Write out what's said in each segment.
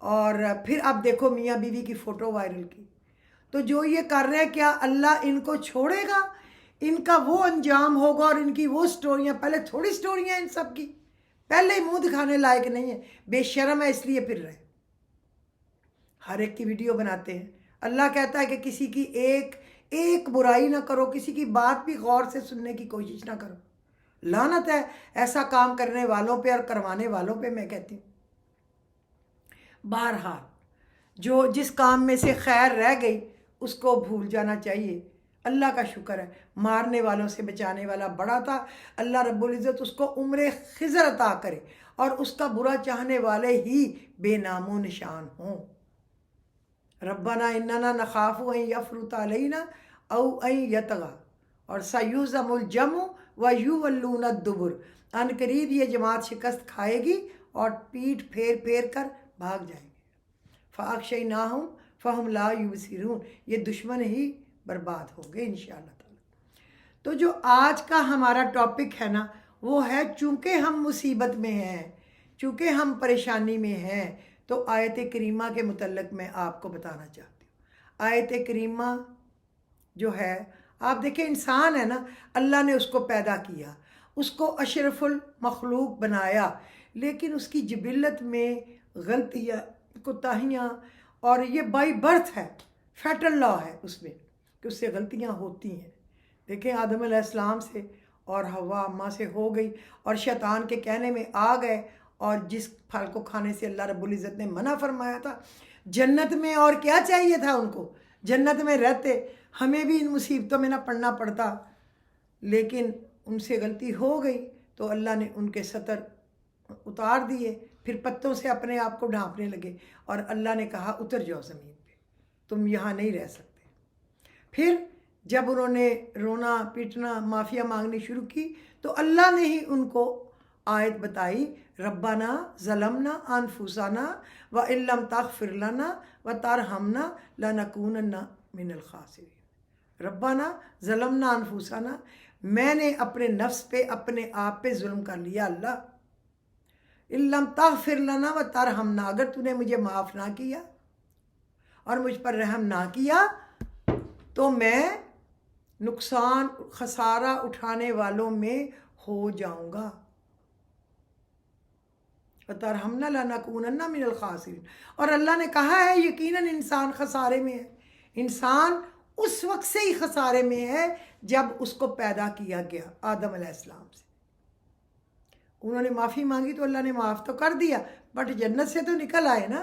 اور پھر اب دیکھو میاں بیوی کی فوٹو وائرل کی. تو جو یہ کر رہے ہیں کیا اللہ ان کو چھوڑے گا؟ ان کا وہ انجام ہوگا اور ان کی وہ سٹوریاں. پہلے تھوڑی سٹوریاں ان سب کی، پہلے ہی منہ دکھانے لائق نہیں ہے، بے شرم ہے اس لیے پھر رہے. ہر ایک کی ویڈیو بناتے ہیں. اللہ کہتا ہے کہ کسی کی ایک برائی نہ کرو، کسی کی بات بھی غور سے سننے کی کوشش نہ کرو. لعنت ہے ایسا کام کرنے والوں پہ اور کروانے والوں پہ. میں کہتی ہوں بہرحال جو جس کام میں سے خیر رہ گئی اس کو بھول جانا چاہیے. اللہ کا شکر ہے مارنے والوں سے بچانے والا بڑا تھا. اللہ رب العزت اس کو عمر خضر عطا کرے اور اس کا برا چاہنے والے ہی بے نام و نشان ہوں. ربنا اننا نخاف ان یفرط علینا او ان یطغى اور سیہزم الجمع ویولون الدبر. ان قریب یہ جماعت شکست کھائے گی اور پیٹھ پھیر پھیر کر بھاگ جائیں گے. فاغشیناہم فہم لا یبصرون. یہ دشمن ہی برباد ہو گئے انشاءاللہ تعالی. تو جو آج کا ہمارا ٹاپک ہے نا وہ ہے چونکہ ہم مصیبت میں ہیں، چونکہ ہم پریشانی میں ہیں، تو آیت کریمہ کے متعلق میں آپ کو بتانا چاہتی ہوں. آیت کریمہ جو ہے آپ دیکھیں انسان ہے نا، اللہ نے اس کو پیدا کیا، اس کو اشرف المخلوق بنایا، لیکن اس کی جبلت میں غلطیاں کوتاہیاں، اور یہ بائی برتھ ہے، فیٹل لا ہے اس میں کہ اس سے غلطیاں ہوتی ہیں. دیکھیں آدم علیہ السلام سے اور حوا اماں سے ہو گئی اور شیطان کے کہنے میں آ گئے، اور جس پھل کو کھانے سے اللہ رب العزت نے منع فرمایا تھا. جنت میں اور کیا چاہیے تھا ان کو؟ جنت میں رہتے، ہمیں بھی ان مصیبتوں میں نہ پڑنا پڑتا. لیکن ان سے غلطی ہو گئی تو اللہ نے ان کے سطر اتار دیے، پھر پتوں سے اپنے آپ کو ڈھانپنے لگے اور اللہ نے کہا اتر جاؤ زمین پہ، تم یہاں نہیں رہ سکتے. پھر جب انہوں نے رونا پیٹنا معافیا مانگنی شروع کی تو اللہ نے ہی ان کو آیت بتائی ربنا ظلمنا انفسنا وان لم تغفر لنا وترحمنا لنکونن من الخاسرین. ربنا ظلمنا انفسنا، میں نے اپنے نفس پہ اپنے آپ پہ ظلم کر لیا اللہ. ان لم تغفر لنا وترحمنا، اگر تو نے مجھے معاف نہ کیا اور مجھ پر رحم نہ کیا تو میں نقصان خسارہ اٹھانے والوں میں ہو جاؤں گا. وَتَرْحَمْنَا لَنَكُونَنَّ مِنَ الْخَاسِرِينَ. اور اللہ نے کہا ہے یقیناً انسان خسارے میں ہے. انسان اس وقت سے ہی خسارے میں ہے جب اس کو پیدا کیا گیا آدم علیہ السلام سے. انہوں نے معافی مانگی تو اللہ نے معاف تو کر دیا، بٹ جنت سے تو نکل آئے نا.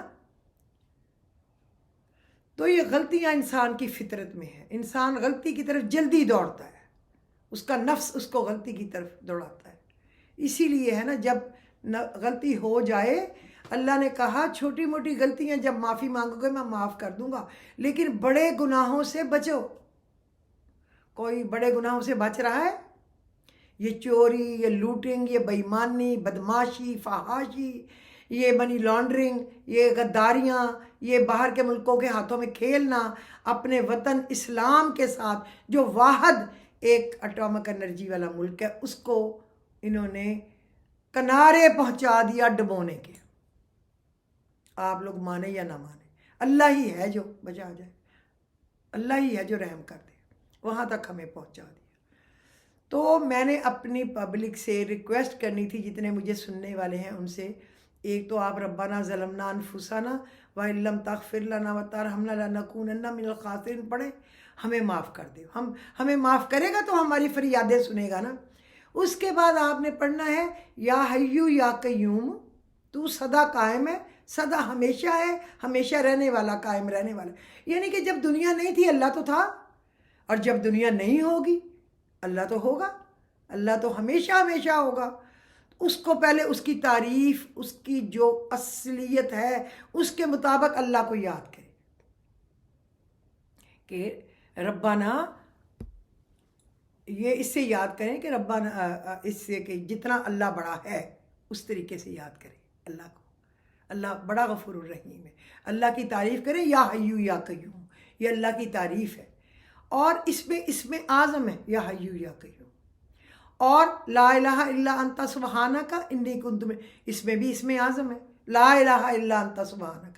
تو یہ غلطیاں انسان کی فطرت میں ہے. انسان غلطی کی طرف جلدی دوڑتا ہے، اس کا نفس اس کو غلطی کی طرف دوڑاتا ہے. اسی لیے ہے نا جب غلطی ہو جائے اللہ نے کہا چھوٹی موٹی غلطیاں جب معافی مانگو گے میں معاف کر دوں گا، لیکن بڑے گناہوں سے بچو. کوئی بڑے گناہوں سے بچ رہا ہے؟ یہ چوری، یہ لوٹنگ، یہ بےایمانی، بدماشی، فحاشی، یہ منی لانڈرنگ، یہ غداریاں، یہ باہر کے ملکوں کے ہاتھوں میں کھیلنا، اپنے وطن اسلام کے ساتھ جو واحد ایک اٹامک انرجی والا ملک ہے اس کو انہوں نے کنارے پہنچا دیا ڈبونے کے. آپ لوگ مانے یا نہ مانے، اللہ ہی ہے جو بچا جائے، اللہ ہی ہے جو رحم کر دے. وہاں تک ہمیں پہنچا دیا. تو میں نے اپنی پبلک سے ریکویسٹ کرنی تھی، جتنے مجھے سننے والے ہیں ان سے، ایک تو آپ ربنا ظلمنا انفسنا وان لم تغفر لنا وترحمنا لنکونن من الخاسرین پڑھیں. ہمیں معاف کر دے. ہمیں معاف کرے گا تو ہماری فریادیں سنے گا نا. اس کے بعد آپ نے پڑھنا ہے یا حیو یا قیوم، تو سدا قائم ہے، سدا ہمیشہ ہے، ہمیشہ رہنے والا، قائم رہنے والا. یعنی کہ جب دنیا نہیں تھی اللہ تو تھا، اور جب دنیا نہیں ہوگی اللہ تو ہوگا. اللہ تو ہمیشہ ہمیشہ ہوگا. اس کو پہلے اس کی تعریف، اس کی جو اصلیت ہے اس کے مطابق اللہ کو یاد کرے کہ ربنا، یہ اس سے یاد کریں کہ ربنا، اس سے کہ جتنا اللہ بڑا ہے اس طریقے سے یاد کریں اللہ کو. اللہ بڑا غفور الرحیم ہے. اللہ کی تعریف کریں یا حیو یا قیوم، یہ اللہ کی تعریف ہے. اور اس میں اعظم ہے یا حیو یا قیوم. اور لا الہ الا انت سبحانک انی کنت من، اس میں بھی اس میں اعظم ہے لا الہ الا انت سبحانک.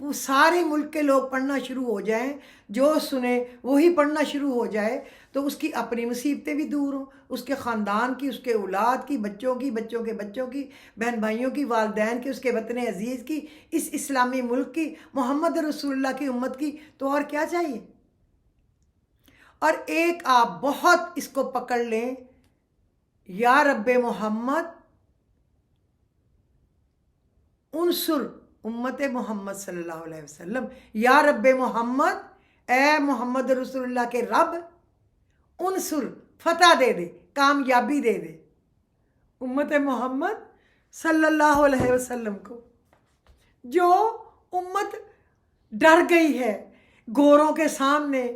وہ سارے ملک کے لوگ پڑھنا شروع ہو جائیں، جو سنے وہی پڑھنا شروع ہو جائے، تو اس کی اپنی مصیبتیں بھی دور ہوں، اس کے خاندان کی، اس کے اولاد کی، بچوں کی، بچوں کے بچوں کی، بہن بھائیوں کی، والدین کی، اس کے وطن عزیز کی، اس اسلامی ملک کی، محمد رسول اللہ کی امت کی، تو اور کیا چاہیے؟ اور ایک آپ بہت اس کو پکڑ لیں، یا رب محمد انصر امت محمد صلی اللہ علیہ وسلم، یا رب محمد، اے محمد رسول اللہ کے رب، انصر، فتح دے دے، کامیابی دے دے امت محمد صلی اللہ علیہ وسلم کو، جو امت ڈر گئی ہے، گوروں کے سامنے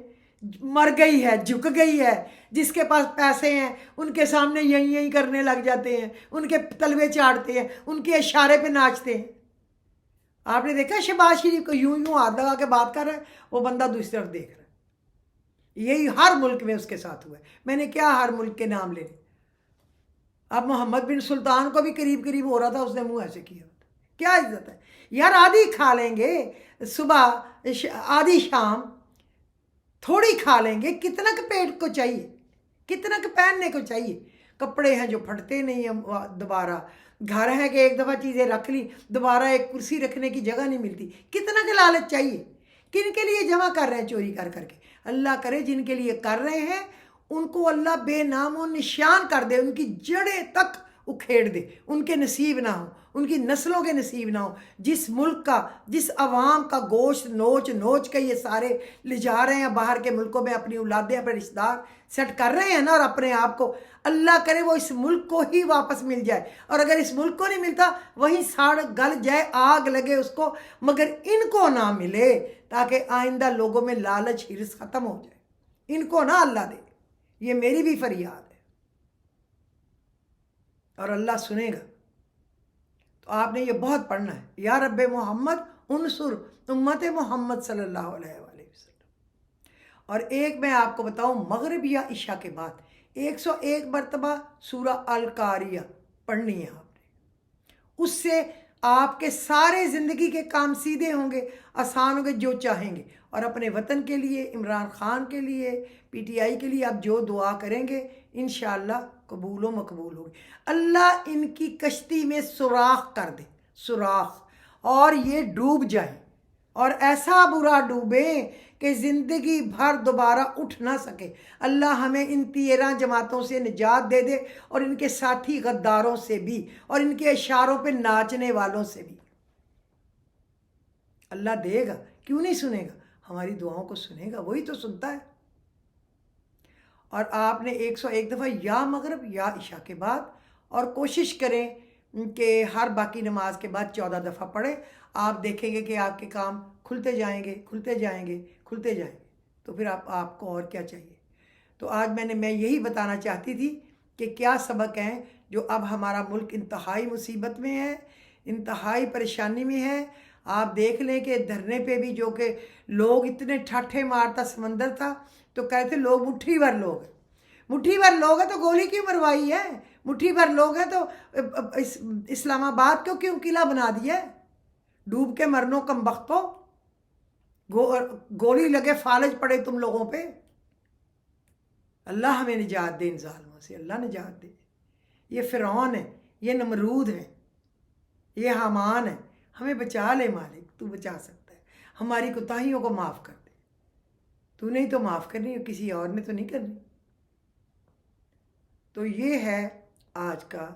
مر گئی ہے، جھک گئی ہے، جس کے پاس پیسے ہیں ان کے سامنے یہی کرنے لگ جاتے ہیں، ان کے تلوے چاڑتے ہیں، ان کے اشارے پہ ناچتے ہیں۔ آپ نے دیکھا شہباز شریف کو یوں ہاتھ لگا کے بات کر رہا ہے، وہ بندہ دوسری طرف دیکھ رہا ہے۔ یہی ہر ملک میں اس کے ساتھ ہوا ہے۔ میں نے کیا ہر ملک کے نام لے لے؟ اب محمد بن سلطان کو بھی قریب قریب ہو رہا تھا، اس نے منہ ایسے کیا ہوتا، کیا عزت ہے یار؟ آدھی کھا لیں گے صبح، آدھی شام، تھوڑی کھا لیں گے، کتنا کہ پیٹ کو چاہیے، کتنا کہ پہننے کو چاہیے، کپڑے ہیں جو پھٹتے نہیں ہیں دوبارہ، گھر ہے کہ ایک دفعہ چیزیں رکھ لی دوبارہ ایک کرسی رکھنے کی جگہ نہیں ملتی، کتنا کہ لالچ چاہیے؟ کن کے لیے جمع کر رہے ہیں چوری کر کر کے؟ اللہ کرے جن کے لیے کر رہے ہیں ان کو اللہ بے نام و نشان کر دے، ان کی جڑیں تک اکھیڑ دے، ان کے نصیب نہ ہو، ان کی نسلوں کے نصیب نہ ہو۔ جس ملک کا، جس عوام کا گوشت نوچ نوچ کے یہ سارے لے جا رہے ہیں باہر کے ملکوں میں، اپنی اولادیں، اپنے رشتہ دار سیٹ کر رہے ہیں نا، اور اپنے آپ کو، اللہ کرے وہ اس ملک کو ہی واپس مل جائے، اور اگر اس ملک کو نہیں ملتا وہیں ساڑ گل جائے، آگ لگے اس کو، مگر ان کو نہ ملے، تاکہ آئندہ لوگوں میں لالچ ہرس ختم ہو جائے، ان کو نہ اللہ دے۔ یہ میری بھی فریاد ہے، اور اللہ سنے گا۔ تو آپ نے یہ بہت پڑھنا ہے، یا رب محمد انصر امت محمد صلی اللہ علیہ وآلہ وسلم۔ اور ایک میں آپ کو بتاؤں، مغرب یا عشاء کے بعد 101 مرتبہ سورہ القاریہ پڑھنی ہے آپ نے، اس سے آپ کے سارے زندگی کے کام سیدھے ہوں گے، آسان ہوں گے، جو چاہیں گے۔ اور اپنے وطن کے لیے، عمران خان کے لیے، پی ٹی آئی کے لیے آپ جو دعا کریں گے انشاءاللہ قبول و مقبول ہوگی۔ اللہ ان کی کشتی میں سوراخ کر دے، سوراخ، اور یہ ڈوب جائیں، اور ایسا برا ڈوبیں کہ زندگی بھر دوبارہ اٹھ نہ سکے۔ اللہ ہمیں ان 13 جماعتوں سے نجات دے دے، اور ان کے ساتھی غداروں سے بھی، اور ان کے اشاروں پہ ناچنے والوں سے بھی۔ اللہ دے گا، کیوں نہیں سنے گا؟ ہماری دعاؤں کو سنے گا، وہی تو سنتا ہے۔ اور آپ نے 101 دفعہ یا مغرب یا عشاء کے بعد، اور کوشش کریں کہ ہر باقی نماز کے بعد 14 دفعہ پڑھیں۔ آپ دیکھیں گے کہ آپ کے کام کھلتے جائیں گے، کھلتے جائیں گے، کھلتے جائیں گے۔ تو پھر آپ کو اور کیا چاہیے؟ تو آج میں یہی بتانا چاہتی تھی کہ کیا سبق ہیں جو اب ہمارا ملک انتہائی مصیبت میں ہے، انتہائی پریشانی میں ہے۔ آپ دیکھ لیں کہ دھرنے پہ بھی جو کہ لوگ اتنے ٹھاٹھے مارتا سمندر تھا، تو کہتے لوگ مٹھی بھر لوگ ہیں، مٹھی بھر لوگ ہیں تو گولی کیوں مروائی ہے؟ مٹھی بھر لوگ ہیں تو اسلام آباد کو کیوں قلعہ بنا دیا ہے؟ ڈوب کے مرنو کم بختو، گولی لگے فالج پڑے تم لوگوں پہ۔ اللہ ہمیں نجات دے ان ظالموں سے، اللہ نجات دے۔ یہ فرعون ہے، یہ نمرود ہے، یہ حامان ہے، ہمیں بچا لے مالک، تو بچا سکتا ہے۔ ہماری کوتاہیوں کو معاف کر دے، تو نہیں تو معاف کرنی، کسی اور نے تو نہیں کرنی۔ تو یہ ہے آج کا۔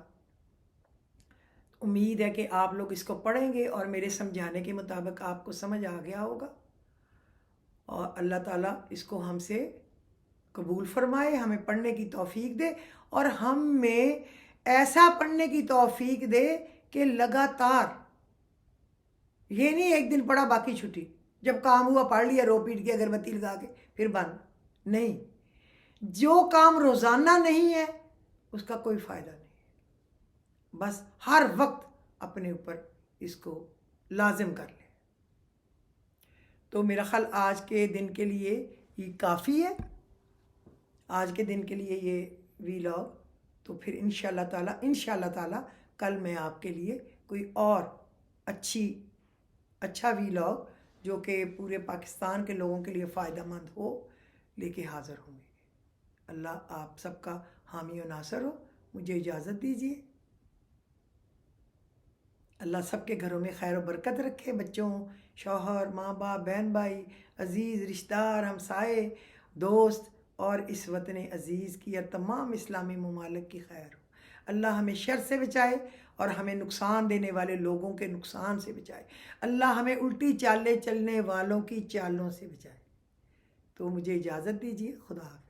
امید ہے کہ آپ لوگ اس کو پڑھیں گے اور میرے سمجھانے کے مطابق آپ کو سمجھ آ گیا ہوگا، اور اللہ تعالیٰ اس کو ہم سے قبول فرمائے، ہمیں پڑھنے کی توفیق دے، اور ہم میں ایسا پڑھنے کی توفیق دے کہ لگاتار، یہ نہیں ایک دن پڑھا باقی چھٹی، جب کام ہوا پڑھ لیا، رو پیٹ کے اگربتی لگا کے پھر بند، نہیں۔ جو کام روزانہ نہیں ہے اس کا کوئی فائدہ نہیں ہے، بس ہر وقت اپنے اوپر اس کو لازم کر لیں۔ تو میرا خیال آج کے دن کے لیے یہ کافی ہے، آج کے دن کے لیے یہ ویلاگ۔ تو پھر انشاءاللہ تعالی کل میں آپ کے لیے کوئی اور اچھا ویلاگ جو کہ پورے پاکستان کے لوگوں کے لیے فائدہ مند ہو لے کے حاضر ہوں گے۔ اللہ آپ سب کا حامی و ناصر ہو۔ مجھے اجازت دیجیے۔ اللہ سب کے گھروں میں خیر و برکت رکھے، بچوں، شوہر، ماں باپ، بہن بھائی، عزیز رشتہ دار، ہمسائے، دوست اور اس وطن عزیز کی اور تمام اسلامی ممالک کی خیر ہو۔ اللہ ہمیں شر سے بچائے اور ہمیں نقصان دینے والے لوگوں کے نقصان سے بچائے۔ اللہ ہمیں الٹی چالیں چلنے والوں کی چالوں سے بچائے۔ تو مجھے اجازت دیجیے، خدا حافظ۔